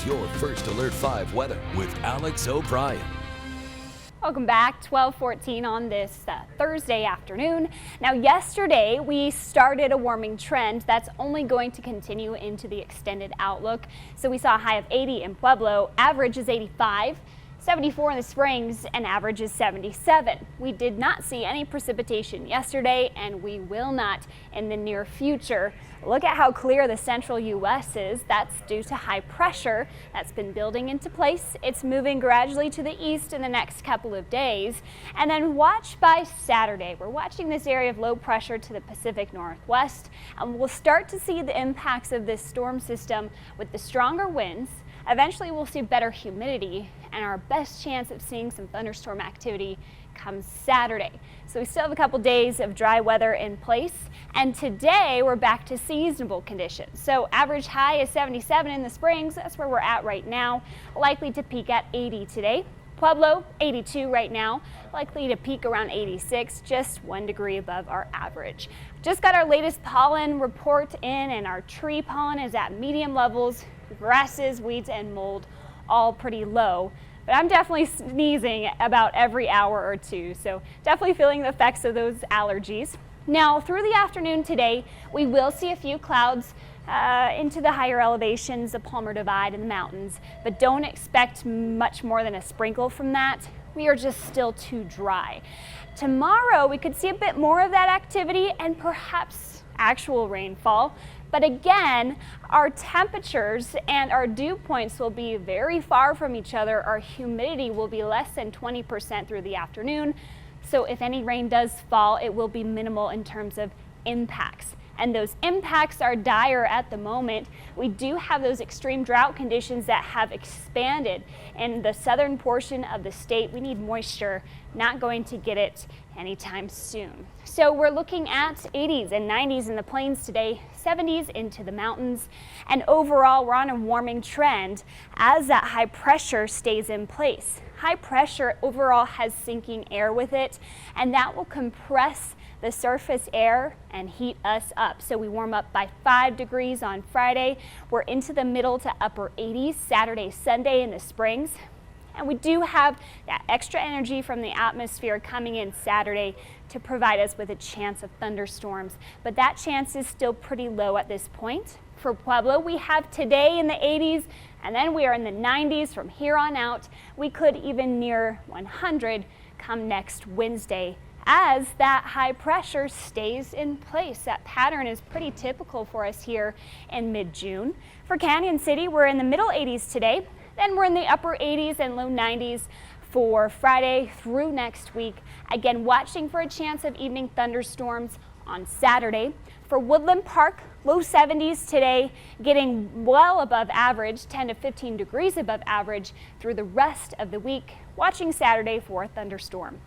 Here's your First Alert 5 weather with Alex O'Brien. Welcome back, 12:14 on this Thursday afternoon. Now yesterday we started a warming trend that's only going to continue into the extended outlook. So we saw a high of 80 in Pueblo, average is 85. 74 in the Springs, and average is 77. We did not see any precipitation yesterday, and we will not in the near future. Look at how clear the central U.S. is. That's due to high pressure that's been building into place. It's moving gradually to the east in the next couple of days. And then watch by Saturday. We're watching this area of low pressure to the Pacific Northwest, and we'll start to see the impacts of this storm system with the stronger winds. Eventually we'll see better humidity, and our best chance of seeing some thunderstorm activity comes Saturday. So we still have a couple days of dry weather in place, and today we're back to seasonable conditions. So average high is 77 in the Springs. That's where we're at right now, likely to peak at 80 today. Pueblo, 82 right now, likely to peak around 86, just 1 degree above our average. Just got our latest pollen report in, and our tree pollen is at medium levels. Grasses, weeds, and mold all pretty low. But I'm definitely sneezing about every hour or two, so definitely feeling the effects of those allergies. Now, through the afternoon today, we will see a few clouds into the higher elevations, the Palmer Divide and the mountains, but don't expect much more than a sprinkle from that. We are just still too dry. Tomorrow, we could see a bit more of that activity and perhaps actual rainfall. But again, our temperatures and our dew points will be very far from each other. Our humidity will be less than 20% through the afternoon. So if any rain does fall, it will be minimal in terms of impacts. And those impacts are dire at the moment. We do have those extreme drought conditions that have expanded in the southern portion of the state. We need moisture, not going to get it anytime soon. So we're looking at 80s and 90s in the plains today, 70s into the mountains, and overall we're on a warming trend as that high pressure stays in place. High pressure overall has sinking air with it, and that will compress the surface air and heat us up. So we warm up by 5 degrees on Friday. We're into the middle to upper 80s Saturday, Sunday in the Springs. And we do have that extra energy from the atmosphere coming in Saturday to provide us with a chance of thunderstorms. But that chance is still pretty low at this point. For Pueblo, we have today in the 80s, and then we are in the 90s from here on out. We could even near 100 come next Wednesday, as that high pressure stays in place. That pattern is pretty typical for us here in mid-June. For Canyon City, we're in the middle 80s today. Then we're in the upper 80s and low 90s for Friday through next week. Again, watching for a chance of evening thunderstorms on Saturday. For Woodland Park, low 70s today, getting well above average, 10 to 15 degrees above average through the rest of the week. Watching Saturday for a thunderstorm.